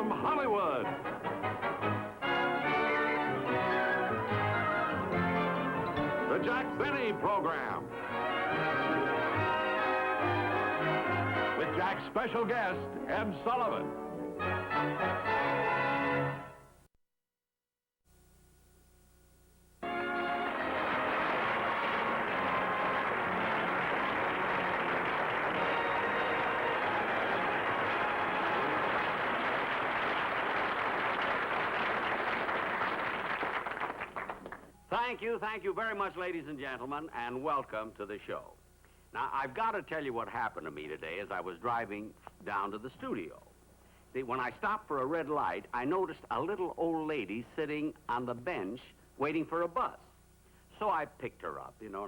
from Hollywood. The Jack Benny Program. With Jack's special guest, Ed Sullivan. Thank you very much, ladies and gentlemen, and welcome to the show. Now, I've got to tell you what happened to me today as I was driving down to the studio. See, when I stopped for a red light, I noticed a little old lady sitting on the bench waiting for a bus. So I picked her up, you know,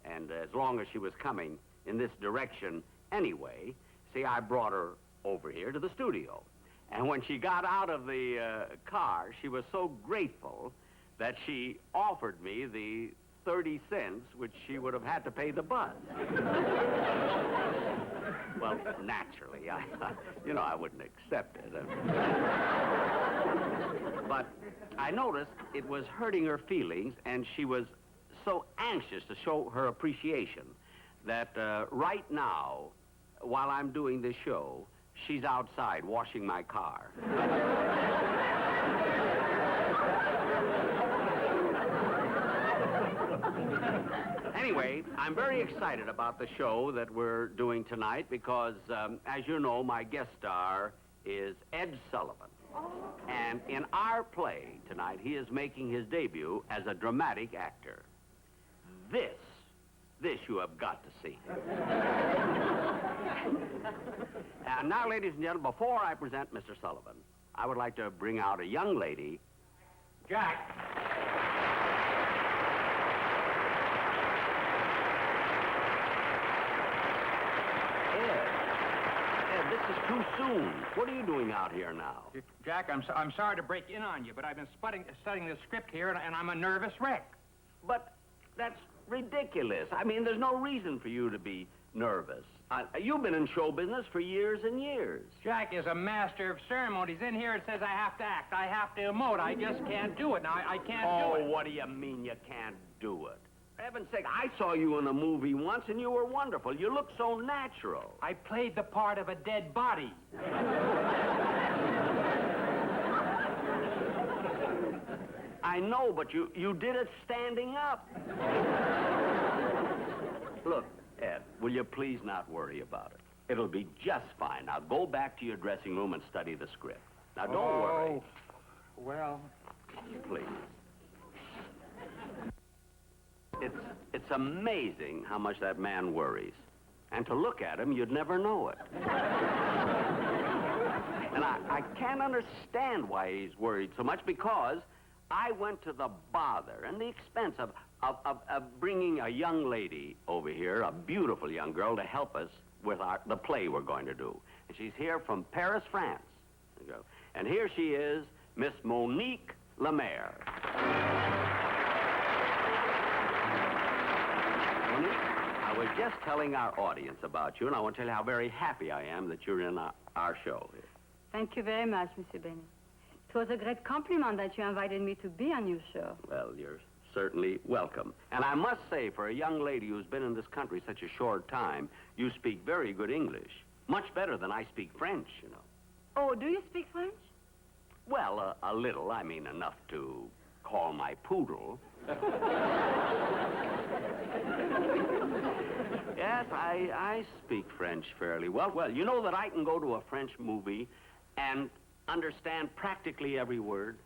and as long as she was coming in this direction anyway, see, I brought her over here to the studio. And when she got out of the car, she was so grateful that she offered me the 30 cents which she would have had to pay the bus. Well, naturally, I wouldn't accept it. But I noticed it was hurting her feelings, and she was so anxious to show her appreciation that right now, while I'm doing this show, she's outside washing my car. Anyway, I'm very excited about the show that we're doing tonight because, as you know, my guest star is Ed Sullivan. And in our play tonight, he is making his debut as a dramatic actor. This you have got to see. And now, ladies and gentlemen, before I present Mr. Sullivan, I would like to bring out a young lady. Jack. This is too soon. What are you doing out here now? Jack, I'm sorry to break in on you, but I've been studying the script here, and I'm a nervous wreck. But that's ridiculous. I mean, there's no reason for you to be nervous. You've been in show business for years and years. Jack is a master of ceremonies. In here it says I have to act, I have to emote. I just can't do it. Now, I can't do it. Oh, what do you mean you can't do it? For heaven's sake, I saw you in a movie once, and you were wonderful. You look so natural. I played the part of a dead body. I know, but you did it standing up. Look, Ed, will you please not worry about it? It'll be just fine. Now, go back to your dressing room and study the script. Now, don't worry. Well... Please. It's amazing how much that man worries. And to look at him, you'd never know it. And I can't understand why he's worried so much, because I went to the bother and the expense of bringing a young lady over here, a beautiful young girl, to help us with the play we're going to do. And she's here from Paris, France. And here she is, Miss Monique Lemaire. Monique, I was just telling our audience about you, and I want to tell you how very happy I am that you're in our show here. Thank you very much, Mr. Benny. It was a great compliment that you invited me to be on your show. Well, you're certainly welcome. And I must say, for a young lady who's been in this country such a short time, you speak very good English. Much better than I speak French, you know. Oh, do you speak French? Well, a little. I mean, enough to call my poodle. Yes, I speak French fairly well. Well, you know that I can go to a French movie and understand practically every word.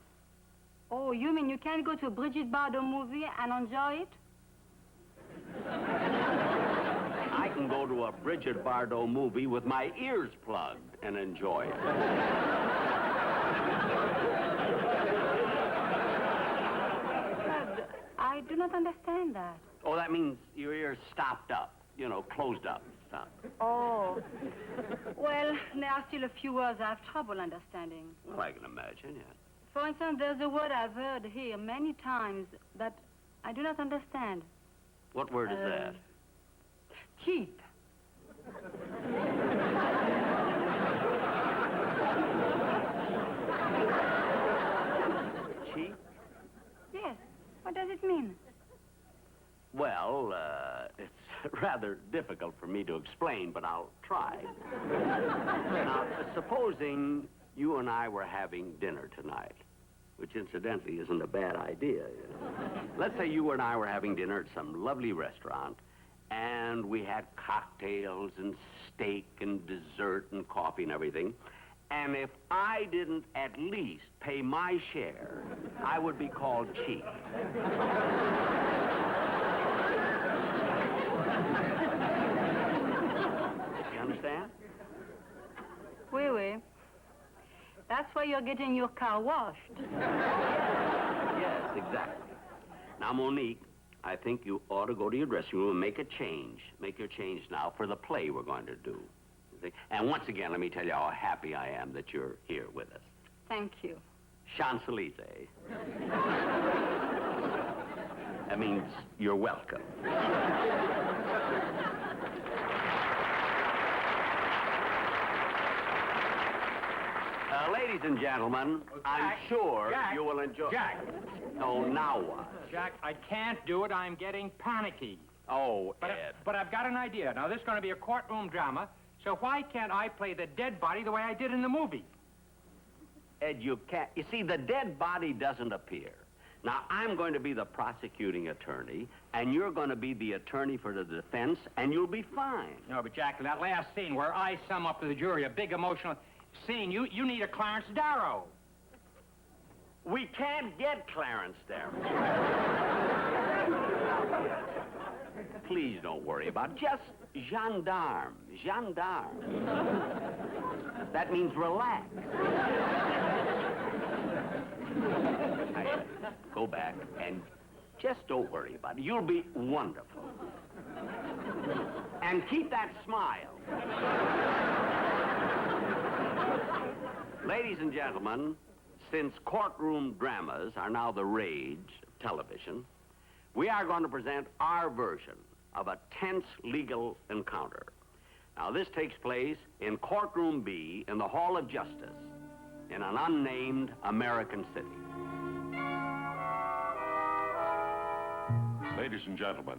Oh, you mean you can't go to a Brigitte Bardot movie and enjoy it? I can go to a Brigitte Bardot movie with my ears plugged and enjoy it. I do not understand that. Oh, that means your ears stopped up. You know, closed up. Stopped. Oh. Well, there are still a few words I have trouble understanding. Well, I can imagine, yes. For instance, there's a word I've heard here many times that I do not understand. What word is that? Cheap. rather difficult for me to explain, but I'll try. Now, supposing you and I were having dinner tonight, which incidentally isn't a bad idea. Let's say you and I were having dinner at some lovely restaurant, and we had cocktails and steak and dessert and coffee and everything. And if I didn't at least pay my share, I would be called cheap. You understand? Oui, oui. That's why you're getting your car washed. Yes, exactly. Now, Monique, I think you ought to go to your dressing room and make a change. Make your change now for the play we're going to do. And once again, let me tell you how happy I am that you're here with us. Thank you. Champs-Élysées. That means you're welcome. Ladies and gentlemen, I'm sure Jack, you will enjoy... Jack. Oh, now what? Jack, I can't do it. I'm getting panicky. Oh, But, Ed. but I've got an idea. Now, this is going to be a courtroom drama, so why can't I play the dead body the way I did in the movie? Ed, you can't... You see, the dead body doesn't appear. Now, I'm going to be the prosecuting attorney, and you're going to be the attorney for the defense, and you'll be fine. No, but Jack, in that last scene where I sum up to the jury a big emotional scene, you need a Clarence Darrow. We can't get Clarence Darrow. Please don't worry about it. Just gendarme. Gendarme. That means relax. Go back and just don't worry about it. You'll be wonderful. And keep that smile. Ladies and gentlemen, since courtroom dramas are now the rage of television, we are going to present our version of a tense legal encounter. Now, this takes place in Courtroom B in the Hall of Justice in an unnamed American city. Ladies and gentlemen,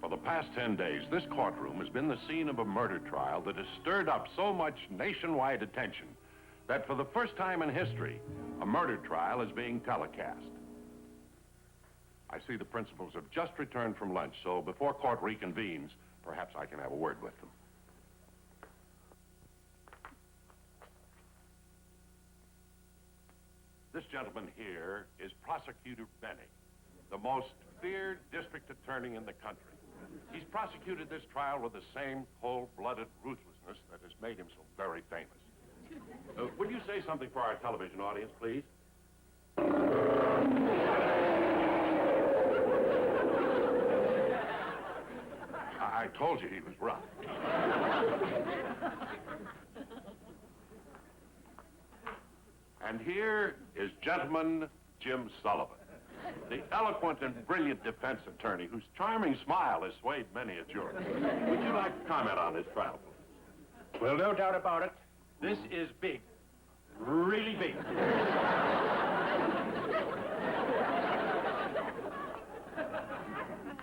for the past 10 days, this courtroom has been the scene of a murder trial that has stirred up so much nationwide attention that for the first time in history, a murder trial is being telecast. I see the principals have just returned from lunch, so before court reconvenes, perhaps I can have a word with them. This gentleman here is Prosecutor Benny, the most feared district attorney in the country. He's prosecuted this trial with the same cold-blooded ruthlessness that has made him so very famous. Would you say something for our television audience, please? I told you he was rough. And here is Gentleman Jim Sullivan, the eloquent and brilliant defense attorney whose charming smile has swayed many a jury. Would you like to comment on this trial, please? Well, no doubt about it. This is big. Really big.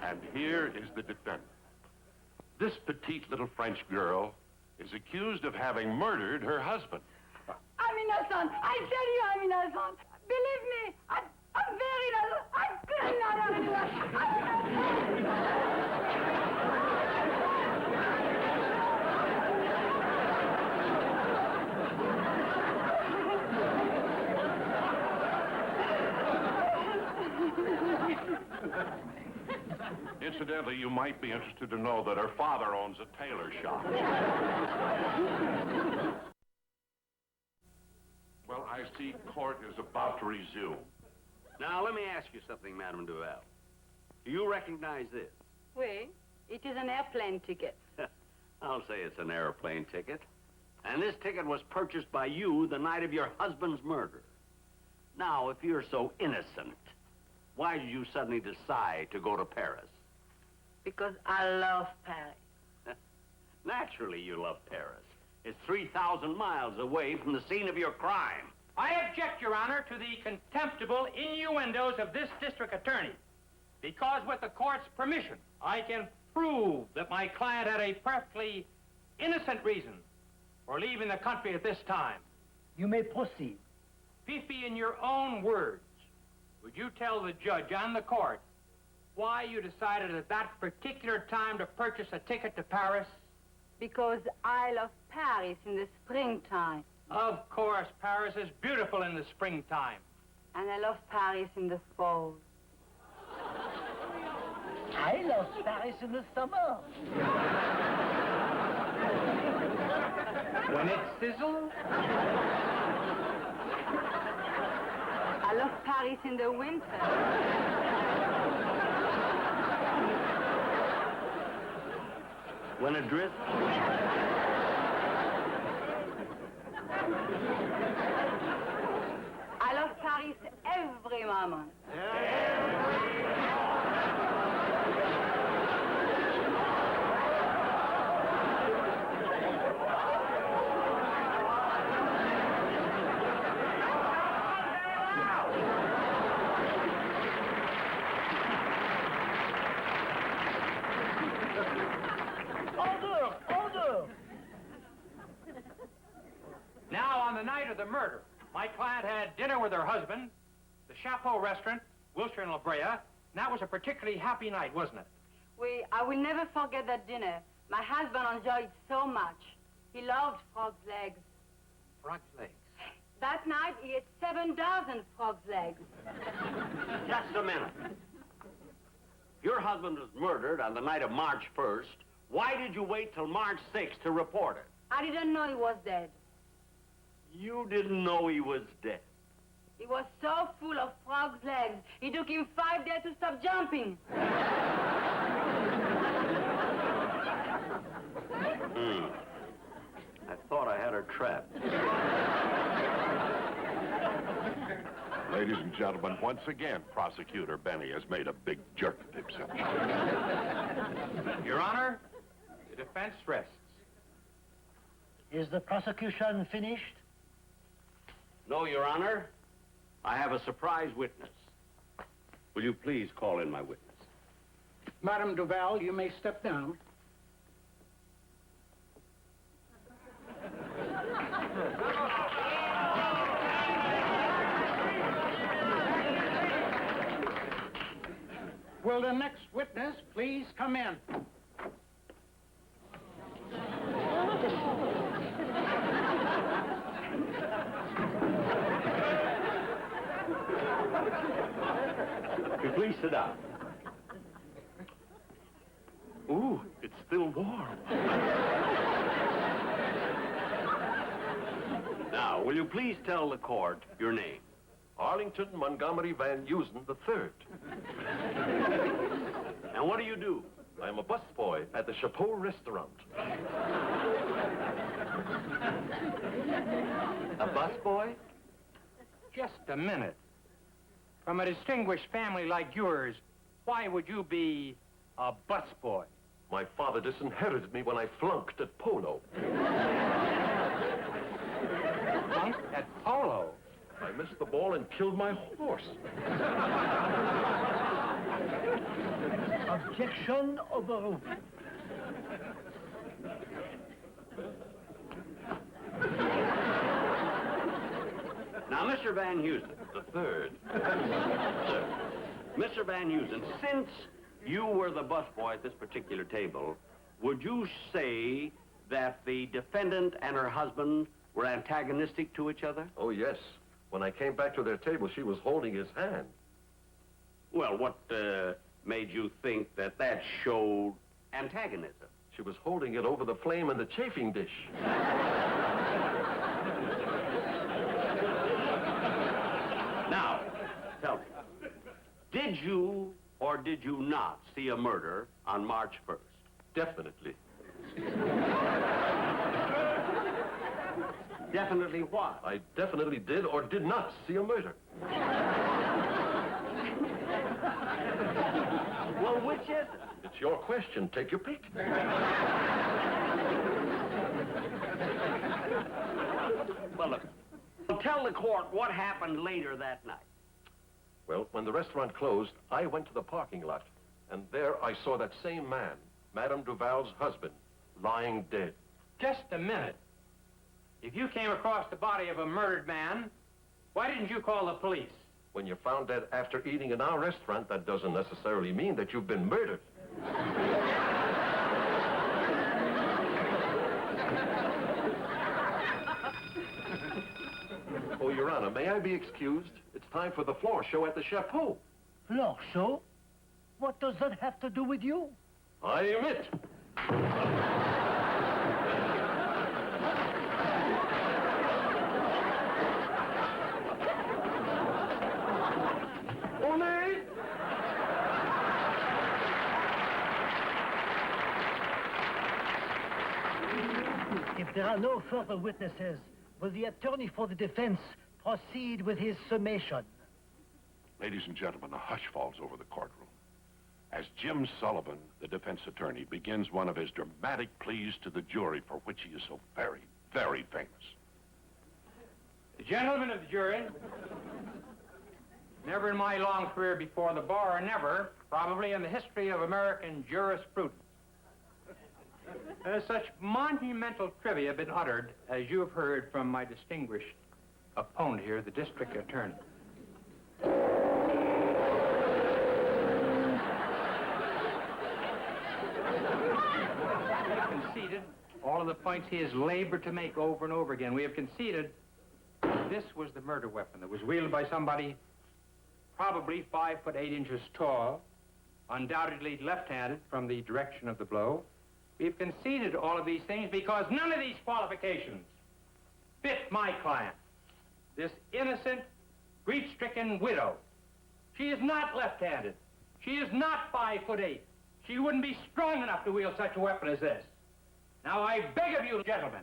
And here is the defendant. This petite little French girl is accused of having murdered her husband. I'm innocent. I tell you I'm innocent. Believe me, I'm very innocent. I'm very Incidentally, you might be interested to know that her father owns a tailor shop. Well, I see court is about to resume. Now, let me ask you something, Madame Duval. Do you recognize this? Oui, it is an airplane ticket. I'll say it's an airplane ticket. And this ticket was purchased by you the night of your husband's murder. Now, if you're so innocent, why did you suddenly decide to go to Paris? Because I love Paris. Naturally, you love Paris. It's 3,000 miles away from the scene of your crime. I object, Your Honor, to the contemptible innuendos of this district attorney. Because with the court's permission, I can prove that my client had a perfectly innocent reason for leaving the country at this time. You may proceed. Fifi, in your own words, would you tell the judge and the court why you decided at that particular time to purchase a ticket to Paris? Because I love Paris in the springtime. Of course, Paris is beautiful in the springtime. And I love Paris in the fall. I love Paris in the summer. When it sizzles? I love Paris in the winter. When it drizzles? I love Paris every moment. Order! Order! Now, on the night of the murder, my client had dinner with her husband, the Chapeau restaurant, Wilshire and La Brea, and that was a particularly happy night, wasn't it? I will never forget that dinner. My husband enjoyed so much. He loved frog's legs. Frog's legs. That night, he ate 7 dozen frog's legs. Just a minute. Your husband was murdered on the night of March 1st. Why did you wait till March 6th to report it? I didn't know he was dead. You didn't know he was dead. He was so full of frog's legs, it took him 5 days to stop jumping. I thought I had her trapped. Ladies and gentlemen, once again, Prosecutor Benny has made a big jerk of himself. Your Honor, the defense rests. Is the prosecution finished? No, Your Honor. I have a surprise witness. Will you please call in my witness? Madame Duval, you may step down. Will the next witness please come in? Could you please sit down? Ooh, it's still warm. Now, will you please tell the court your name? Arlington Montgomery Van Usen III. And what do you do? I am a busboy at the Chapeau restaurant. A busboy? Just a minute. From a distinguished family like yours, why would you be a busboy? My father disinherited me when I flunked at polo. Flunked at polo? I missed the ball and killed my horse. Objection overruled. Now, Mr. Van Heusen. The third. Sir, Mr. Van Heusen, since you were the busboy at this particular table, would you say that the defendant and her husband were antagonistic to each other? Oh, yes. When I came back to their table, she was holding his hand. Well, what made you think that that showed antagonism? She was holding it over the flame in the chafing dish. Now, tell me, did you or did you not see a murder on March 1st? Definitely. Definitely what? I definitely did or did not see a murder. Well, which is it? It's your question. Take your pick. Well, look, tell the court what happened later that night. Well, when the restaurant closed, I went to the parking lot. And there I saw that same man, Madame Duval's husband, lying dead. Just a minute. If you came across the body of a murdered man, why didn't you call the police? When you're found dead after eating in our restaurant, that doesn't necessarily mean that you've been murdered. Oh, Your Honor, may I be excused? It's time for the floor show at the Chapeau. Floor show? What does that have to do with you? I admit. Ole! If there are no further witnesses, will the attorney for the defense proceed with his summation? Ladies and gentlemen, a hush falls over the courtroom as Jim Sullivan, the defense attorney, begins one of his dramatic pleas to the jury for which he is so very, very famous. Gentlemen of the jury, never in my long career before the bar, never, probably in the history of American jurisprudence, has such monumental trivia been uttered as you have heard from my distinguished opponent here, the district attorney. We have conceded all of the points he has labored to make over and over again. We have conceded this was the murder weapon that was wielded by somebody probably 5 foot 8 inches tall, undoubtedly left-handed from the direction of the blow. We've conceded all of these things because none of these qualifications fit my client, this innocent, grief-stricken widow. She is not left-handed. She is not 5 foot 8. She wouldn't be strong enough to wield such a weapon as this. Now, I beg of you, gentlemen,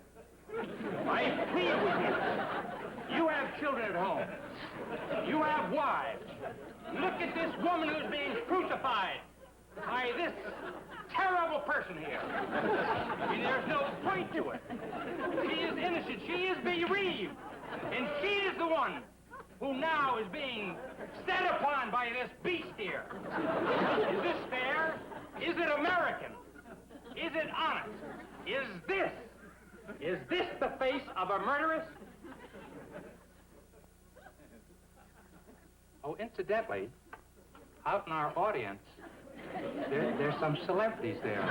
I plead with you. You have children at home. You have wives. Look at this woman who's being crucified by this terrible person here. I mean, there's no point to it. She is innocent. She is bereaved. And she is the one who now is being set upon by this beast here. Is this fair? Is it American? Is it honest? Is this the face of a murderess? Oh, incidentally, out in our audience, there's some celebrities there.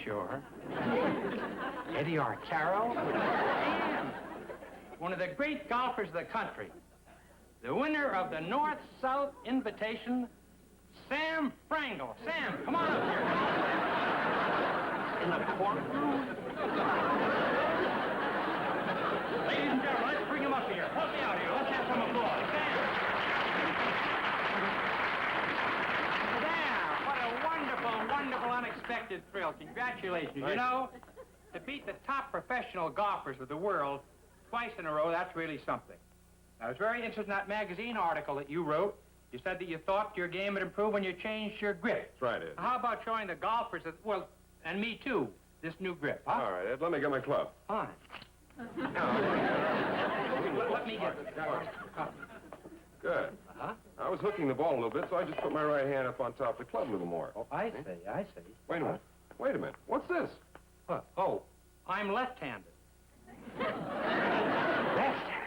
Sure. Eddie Arcaro, and one of the great golfers of the country, the winner of the North-South Invitation, Sam Frangle. Sam, come on up here. In the courtroom? Ladies and gentlemen, let's bring him up here. Help me out here. Let's have some applause. Sam! Sam, what a wonderful, wonderful, unexpected thrill. Congratulations. Thanks. You know, to beat the top professional golfers of the world twice in a row, that's really something. I was very interested in that magazine article that you wrote. You said that you thought your game would improve when you changed your grip. That's right, Ed. How about showing the golfers that, well, and me too, this new grip, huh? All right, Ed, let me get my club. Fine. Let me get it. Good. Huh? I was hooking the ball a little bit, so I just put my right hand up on top of the club a little more. Oh, I see. Wait a minute. Wait a minute. What's this? What? Oh, I'm left-handed. Left-handed?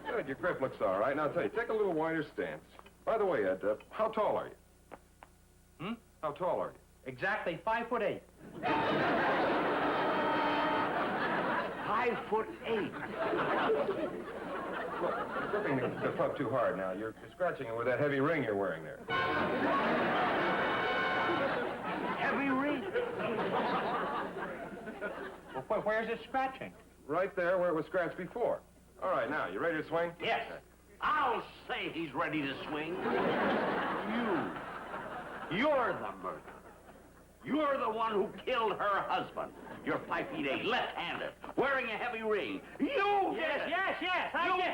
Good, your grip looks all right. Now, I'll tell you, take a little wider stance. By the way, Ed, how tall are you? Hmm? How tall are you? Exactly 5 foot 8. 5 foot 8. Look, you're gripping the club too hard now. You're scratching it with that heavy ring you're wearing there. Heavy ring. Well, where's it scratching? Right there where it was scratched before. All right, now, you ready to swing? Yes. I'll say he's ready to swing. You're the murderer. You're the one who killed her husband. You're 5 feet 8, left-handed, wearing a heavy ring. You did it. Yes. You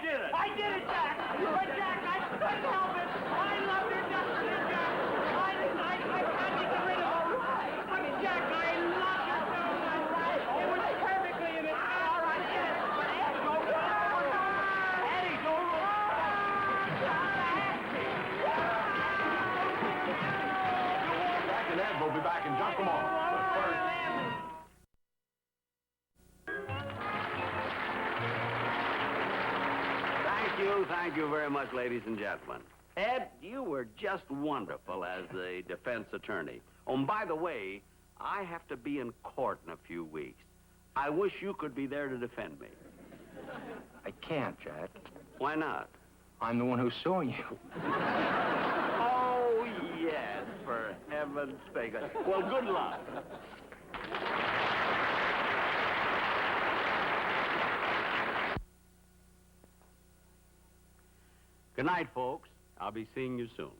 did it. I did it, Jack. But, Jack, I couldn't help it. I loved her just for this, Jack. I had to get rid of her. I mean, Jack, I loved her so much. It was perfectly in it. All right. back in just a moment. But first... Thank you very much, ladies and gentlemen. Ed, you were just wonderful as the defense attorney. Oh, and by the way, I have to be in court in a few weeks. I wish you could be there to defend me. I can't, Jack. Why not? I'm the one who's suing you. Oh, yes, for heaven's sake. Well, good luck. Good night, folks. I'll be seeing you soon.